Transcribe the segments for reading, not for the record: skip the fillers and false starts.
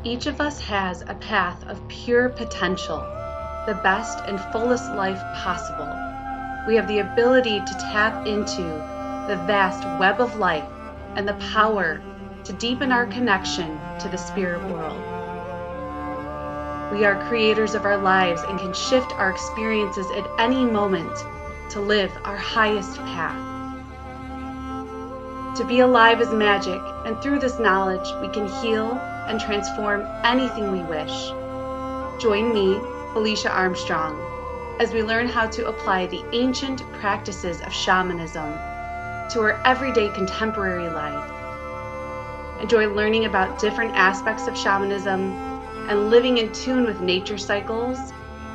Each of us has a path of pure potential, the best and fullest life possible. We have the ability to tap into the vast web of life and the power to deepen our connection to the spirit world. We are creators of our lives and can shift our experiences at any moment to live our highest path. To be alive is magic, and through this knowledge, we can heal and transform anything we wish. Join me, Felicia Armstrong, as we learn how to apply the ancient practices of shamanism to our everyday contemporary life. Enjoy learning about different aspects of shamanism and living in tune with nature cycles,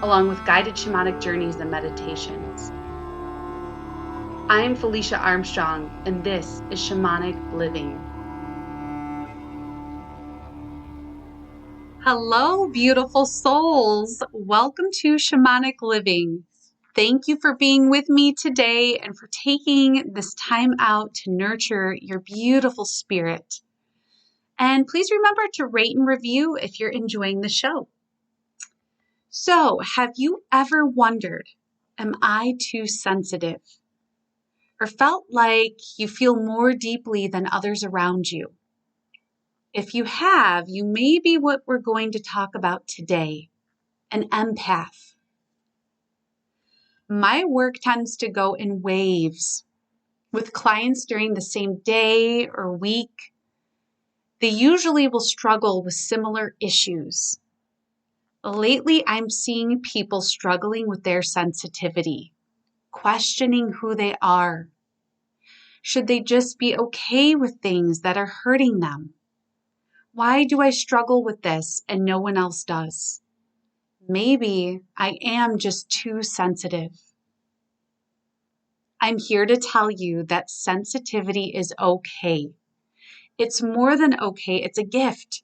along with guided shamanic journeys and meditations. I'm Felicia Armstrong, and this is Shamanic Living. Hello, beautiful souls. Welcome to Shamanic Living. Thank you for being with me today and for taking this time out to nurture your beautiful spirit. And please remember to rate and review if you're enjoying the show. So, have you ever wondered, am I too sensitive? Or felt like you feel more deeply than others around you? If you have, you may be what we're going to talk about today, an empath. My work tends to go in waves with clients during the same day or week. They usually will struggle with similar issues. Lately, I'm seeing people struggling with their sensitivity, questioning who they are. Should they just be okay with things that are hurting them? Why do I struggle with this and no one else does? Maybe I am just too sensitive. I'm here to tell you that sensitivity is okay. It's more than okay, it's a gift.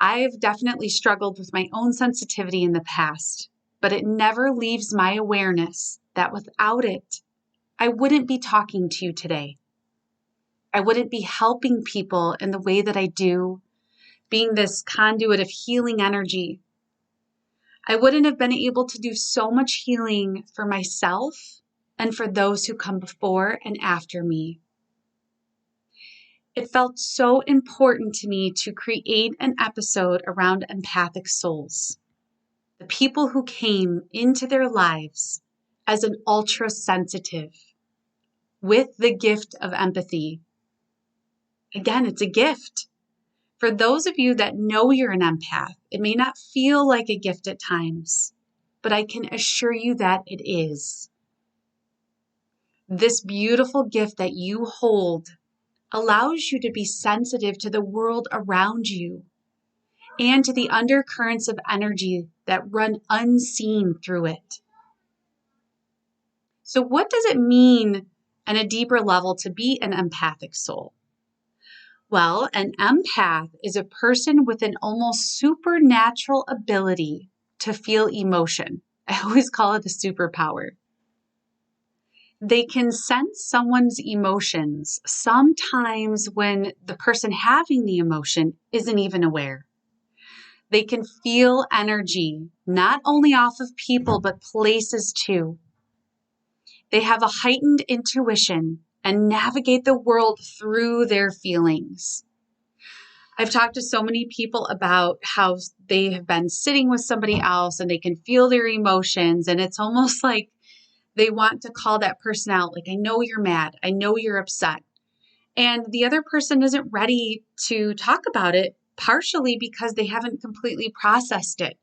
I've definitely struggled with my own sensitivity in the past, but it never leaves my awareness that without it, I wouldn't be talking to you today. I wouldn't be helping people in the way that I do, being this conduit of healing energy. I wouldn't have been able to do so much healing for myself and for those who come before and after me. It felt so important to me to create an episode around empathic souls, the people who came into their lives as an ultra sensitive with the gift of empathy. Again, it's a gift. For those of you that know you're an empath, it may not feel like a gift at times, but I can assure you that it is. This beautiful gift that you hold allows you to be sensitive to the world around you and to the undercurrents of energy that run unseen through it. So what does it mean on a deeper level to be an empathic soul? Well, an empath is a person with an almost supernatural ability to feel emotion. I always call it a superpower. They can sense someone's emotions sometimes when the person having the emotion isn't even aware. They can feel energy, not only off of people, but places too. They have a heightened intuition and navigate the world through their feelings. I've talked to so many people about how they have been sitting with somebody else and they can feel their emotions, and it's almost like they want to call that person out, like, I know you're mad, I know you're upset. And the other person isn't ready to talk about it, partially because they haven't completely processed it.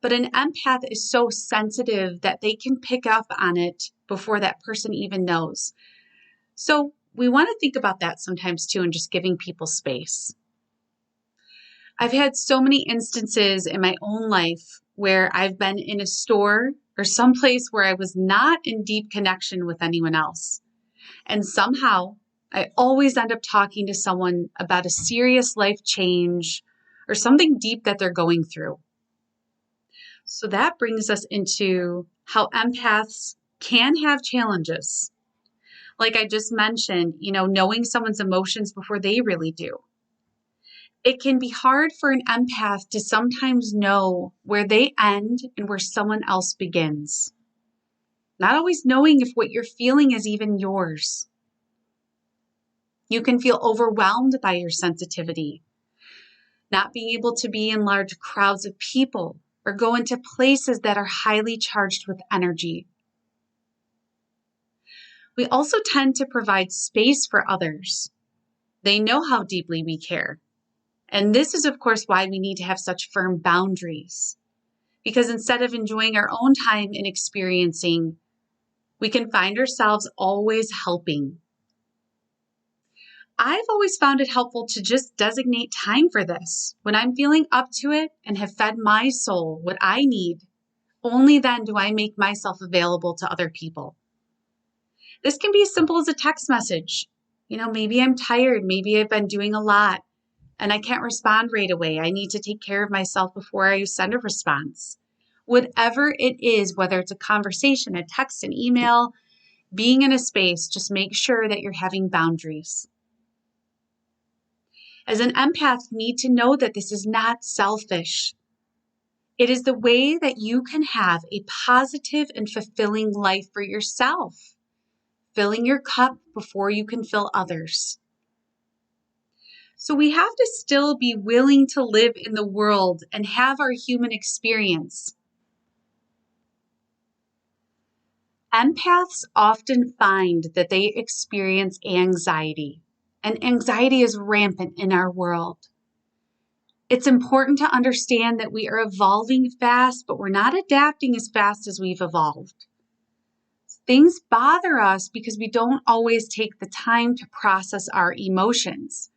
But an empath is so sensitive that they can pick up on it before that person even knows. So we want to think about that sometimes too, and just giving people space. I've had so many instances in my own life where I've been in a store or someplace where I was not in deep connection with anyone else. And somehow I always end up talking to someone about a serious life change or something deep that they're going through. So that brings us into how empaths can have challenges. Like I just mentioned, knowing someone's emotions before they really do. It can be hard for an empath to sometimes know where they end and where someone else begins. Not always knowing if what you're feeling is even yours. You can feel overwhelmed by your sensitivity, not being able to be in large crowds of people or go into places that are highly charged with energy. We also tend to provide space for others. They know how deeply we care. And this is, of course, why we need to have such firm boundaries. Because instead of enjoying our own time and experiencing, we can find ourselves always helping. I've always found it helpful to just designate time for this. When I'm feeling up to it and have fed my soul what I need, only then do I make myself available to other people. This can be as simple as a text message. Maybe I'm tired, maybe I've been doing a lot, and I can't respond right away. I need to take care of myself before I send a response. Whatever it is, whether it's a conversation, a text, an email, being in a space, just make sure that you're having boundaries. As an empath, you need to know that this is not selfish. It is the way that you can have a positive and fulfilling life for yourself, filling your cup before you can fill others. So we have to still be willing to live in the world and have our human experience. Empaths often find that they experience anxiety, and anxiety is rampant in our world. It's important to understand that we are evolving fast, but we're not adapting as fast as we've evolved. Things bother us because we don't always take the time to process our emotions.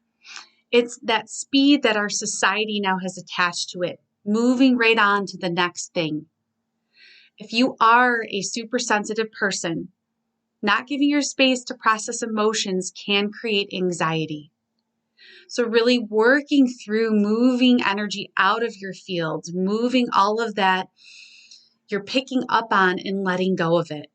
It's that speed that our society now has attached to it, moving right on to the next thing. If you are a super sensitive person, not giving your space to process emotions can create anxiety. So really working through moving energy out of your field, moving all of that you're picking up on and letting go of it.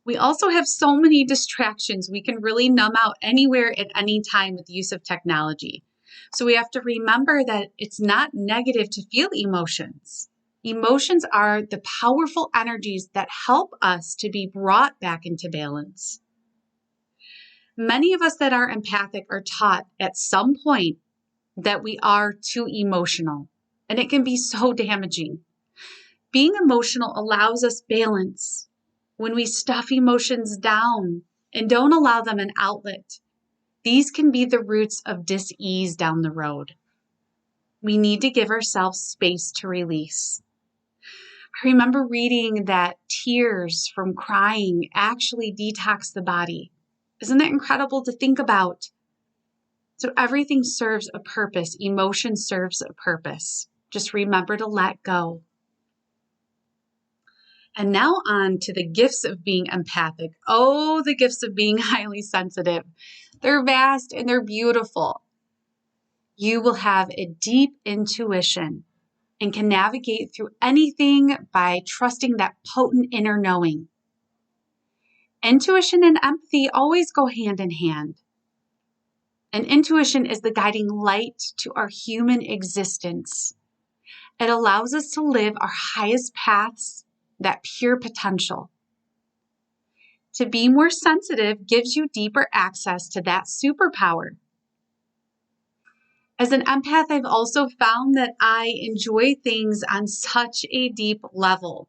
We also have so many distractions. We can really numb out anywhere at any time with the use of technology. So we have to remember that it's not negative to feel emotions. Emotions are the powerful energies that help us to be brought back into balance. Many of us that are empathic are taught at some point that we are too emotional, and it can be so damaging. Being emotional allows us balance. When we stuff emotions down and don't allow them an outlet, these can be the roots of dis-ease down the road. We need to give ourselves space to release. I remember reading that tears from crying actually detox the body. Isn't that incredible to think about? So everything serves a purpose. Emotion serves a purpose. Just remember to let go. And now on to the gifts of being empathic. Oh, the gifts of being highly sensitive. They're vast and they're beautiful. You will have a deep intuition and can navigate through anything by trusting that potent inner knowing. Intuition and empathy always go hand in hand. And intuition is the guiding light to our human existence. It allows us to live our highest paths, that pure potential. To be more sensitive gives you deeper access to that superpower. As an empath, I've also found that I enjoy things on such a deep level.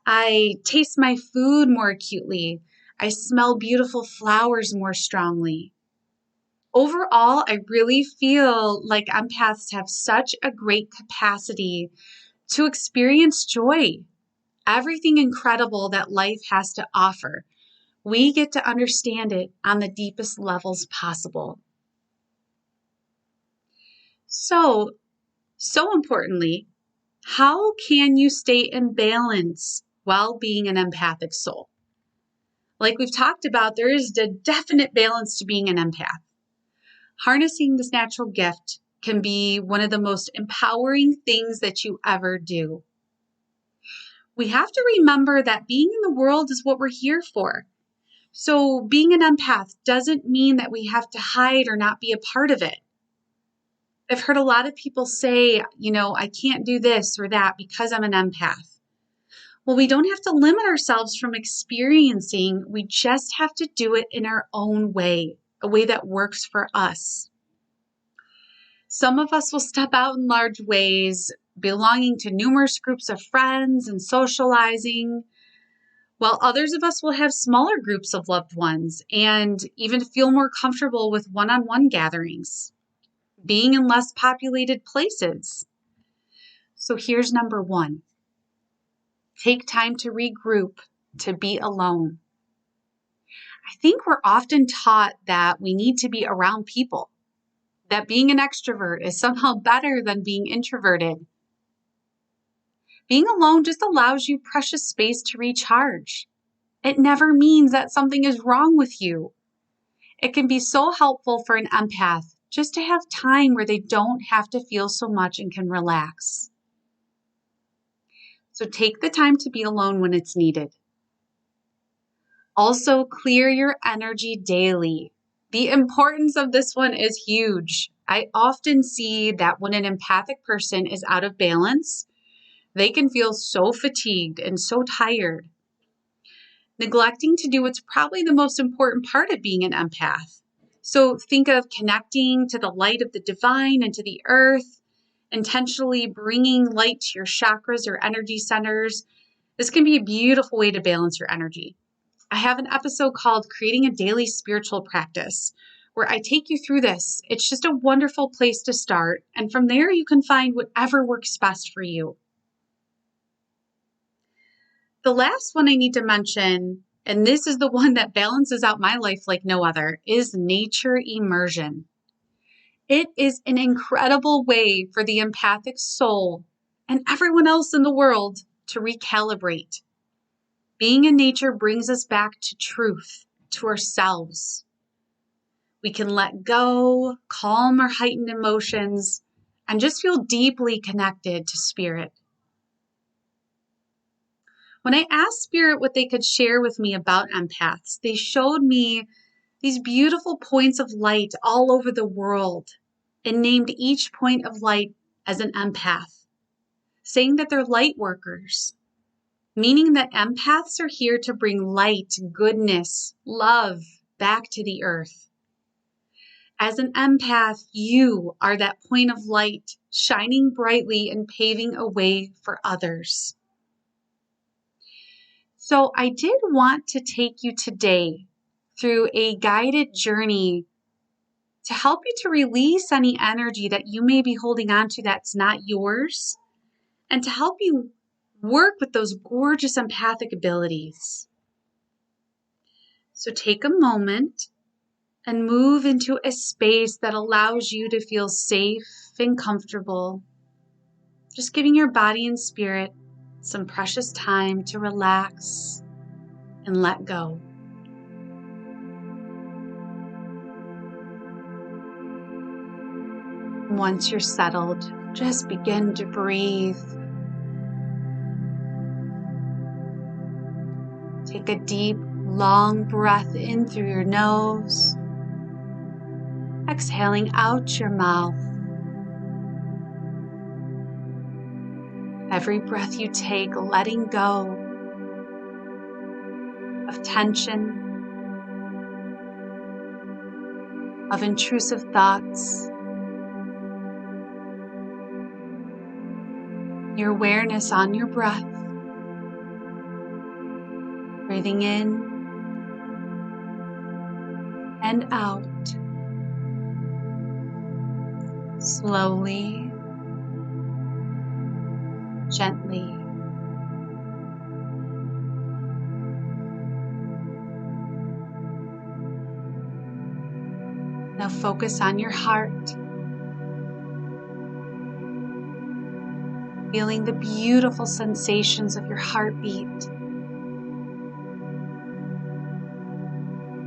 I taste my food more acutely. I smell beautiful flowers more strongly. Overall, I really feel like empaths have such a great capacity to experience joy, everything incredible that life has to offer. We get to understand it on the deepest levels possible. So importantly, how can you stay in balance while being an empathic soul? Like we've talked about, there is a definite balance to being an empath. Harnessing this natural gift can be one of the most empowering things that you ever do. We have to remember that being in the world is what we're here for. So being an empath doesn't mean that we have to hide or not be a part of it. I've heard a lot of people say, I can't do this or that because I'm an empath. Well, we don't have to limit ourselves from experiencing. We just have to do it in our own way, a way that works for us. Some of us will step out in large ways, belonging to numerous groups of friends and socializing, while others of us will have smaller groups of loved ones and even feel more comfortable with one-on-one gatherings, being in less populated places. So here's number 1. Take time to regroup, to be alone. I think we're often taught that we need to be around people, that being an extrovert is somehow better than being introverted. Being alone just allows you precious space to recharge. It never means that something is wrong with you. It can be so helpful for an empath just to have time where they don't have to feel so much and can relax. So take the time to be alone when it's needed. Also, clear your energy daily. The importance of this one is huge. I often see that when an empathic person is out of balance, they can feel so fatigued and so tired, neglecting to do what's probably the most important part of being an empath. So think of connecting to the light of the divine and to the earth, intentionally bringing light to your chakras or energy centers. This can be a beautiful way to balance your energy. I have an episode called Creating a Daily Spiritual Practice, where I take you through this. It's just a wonderful place to start, and from there you can find whatever works best for you. The last one I need to mention, and this is the one that balances out my life like no other, is nature immersion. It is an incredible way for the empathic soul and everyone else in the world to recalibrate. Being in nature brings us back to truth, to ourselves. We can let go, calm our heightened emotions, and just feel deeply connected to spirit. When I asked Spirit what they could share with me about empaths, they showed me these beautiful points of light all over the world and named each point of light as an empath, saying that they're light workers, meaning that empaths are here to bring light, goodness, love back to the earth. As an empath, you are that point of light, shining brightly and paving a way for others. So I did want to take you today through a guided journey to help you to release any energy that you may be holding on to that's not yours, and to help you work with those gorgeous empathic abilities. So take a moment and move into a space that allows you to feel safe and comfortable, just giving your body and spirit some precious time to relax and let go. Once you're settled, just begin to breathe. Take a deep, long breath in through your nose, exhaling out your mouth. Every breath you take, letting go of tension, of intrusive thoughts. Your awareness on your breath. Breathing in and out. Slowly, gently. Now focus on your heart. Feeling the beautiful sensations of your heartbeat.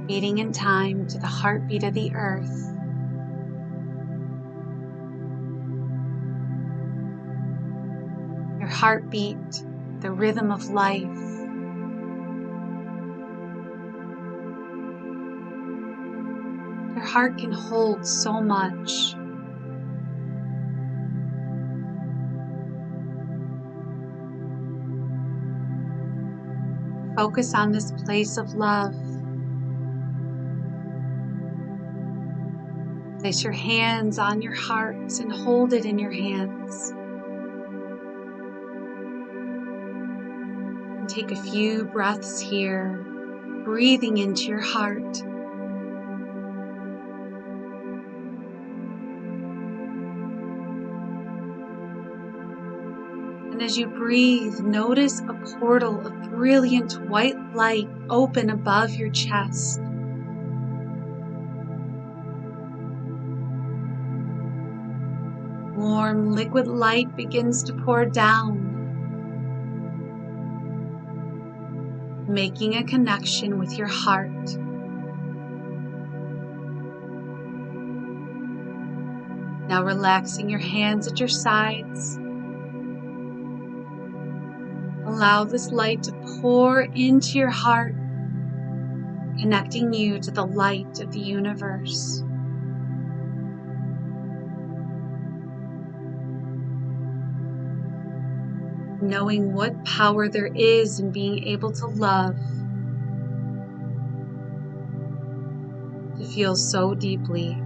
Beating in time to the heartbeat of the earth. Your heartbeat, the rhythm of life. Your heart can hold so much. focus on this place of love. Place your hands on your heart and hold it in your hands. And take a few breaths here, breathing into your heart. And as you breathe, notice a portal of brilliant white light open above your chest. Warm liquid light begins to pour down, making a connection with your heart. Now relaxing your hands at your sides. Allow this light to pour into your heart, connecting you to the light of the universe. Knowing what power there is in being able to love, to feel so deeply.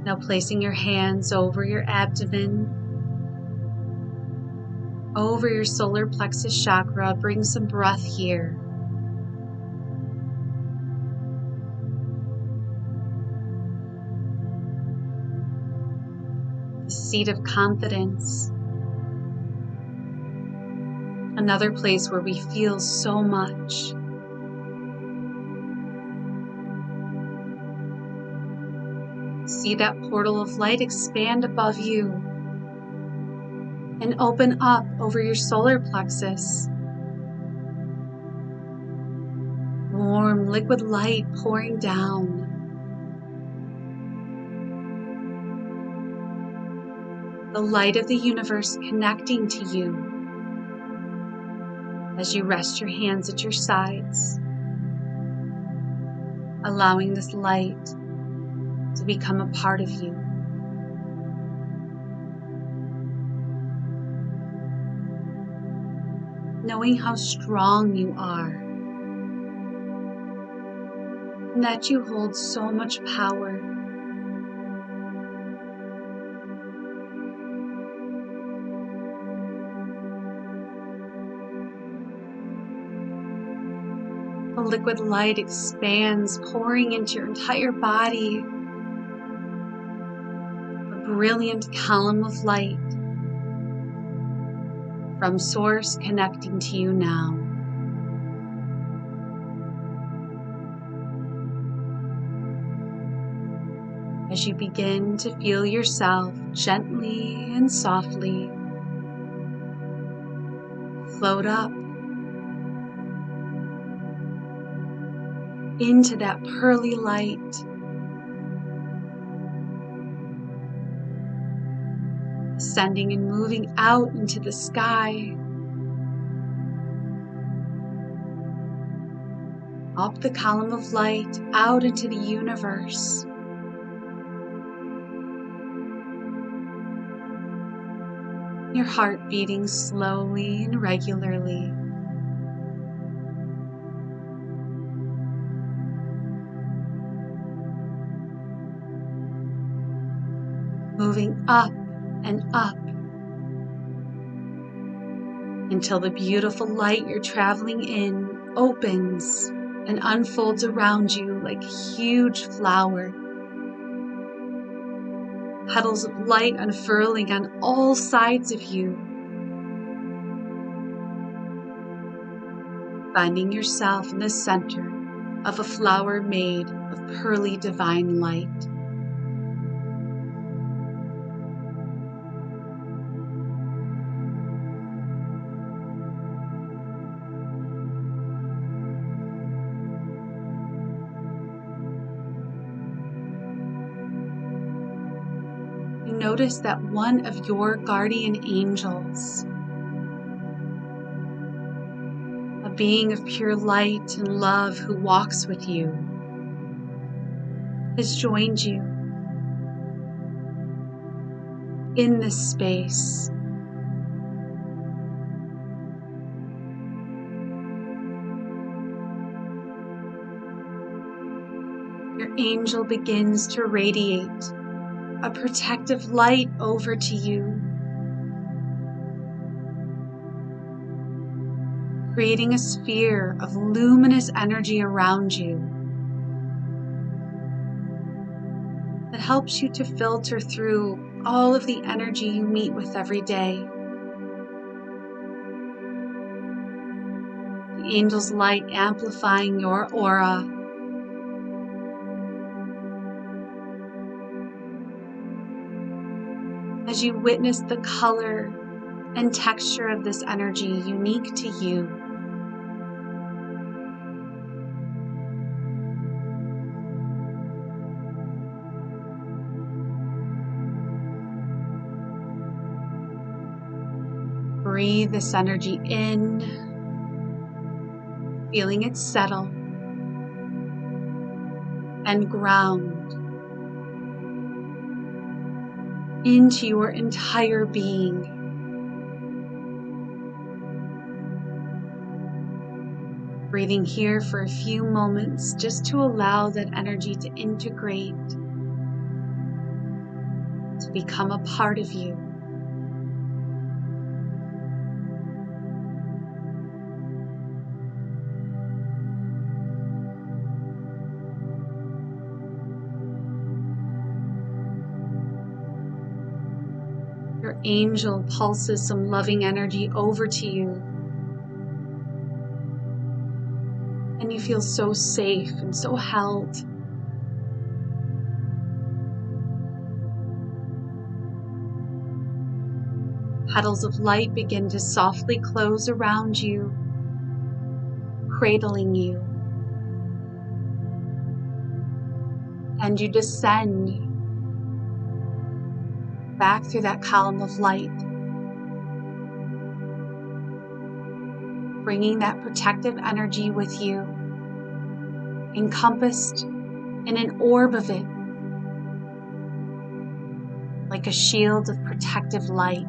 Now placing your hands over your abdomen, over your solar plexus chakra, bring some breath here. The seat of confidence. Another place where we feel so much. See that portal of light expand above you and open up over your solar plexus. Warm liquid light pouring down. The light of the universe connecting to you as you rest your hands at your sides, allowing this light to become a part of you. Knowing how strong you are and that you hold so much power. The liquid light expands, pouring into your entire body. A brilliant column of light from Source connecting to you now. As you begin to feel yourself gently and softly float up into that pearly light, ascending and moving out into the sky, up the column of light, out into the universe. Your heart beating slowly and regularly. Moving up and up until the beautiful light you're traveling in opens and unfolds around you like a huge flower. Petals of light unfurling on all sides of you. Finding yourself in the center of a flower made of pearly divine light. Notice that one of your guardian angels, a being of pure light and love who walks with you, has joined you in this space. Your angel begins to radiate a protective light over to you, creating a sphere of luminous energy around you that helps you to filter through all of the energy you meet with every day. The angel's light amplifying your aura, as you witness the color and texture of this energy unique to you. Breathe this energy in, feeling it settle and ground into your entire being. Breathing here for a few moments just to allow that energy to integrate, to become a part of you. Your angel pulses some loving energy over to you, and you feel so safe and so held. Petals of light begin to softly close around you, cradling you, and you descend back through that column of light, bringing that protective energy with you, encompassed in an orb of it, like a shield of protective light.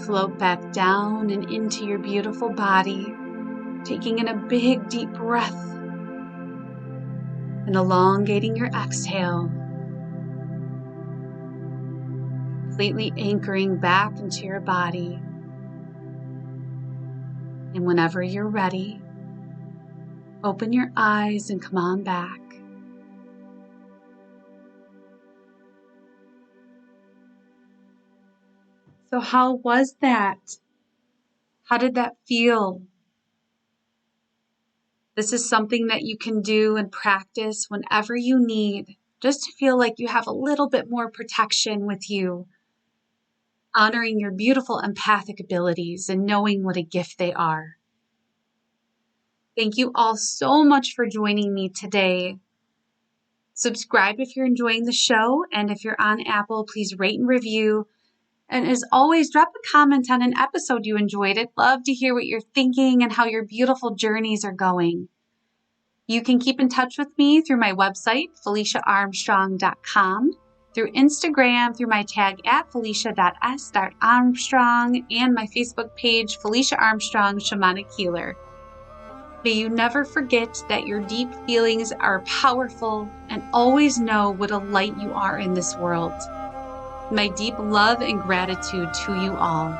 Float back down and into your beautiful body, taking in a big, deep breath and elongating your exhale, completely anchoring back into your body. And whenever you're ready, open your eyes and come on back. So how was that? How did that feel? This is something that you can do and practice whenever you need, just to feel like you have a little bit more protection with you, honoring your beautiful empathic abilities and knowing what a gift they are. Thank you all so much for joining me today. Subscribe if you're enjoying the show, and if you're on Apple, please rate and review. And as always, drop a comment on an episode you enjoyed. I'd love to hear what you're thinking and how your beautiful journeys are going. You can keep in touch with me through my website, FeliciaArmstrong.com, through Instagram, through my tag at Felicia.s.Armstrong, and my Facebook page, Felicia Armstrong, Shamanic Healer. May you never forget that your deep feelings are powerful, and always know what a light you are in this world. My deep love and gratitude to you all.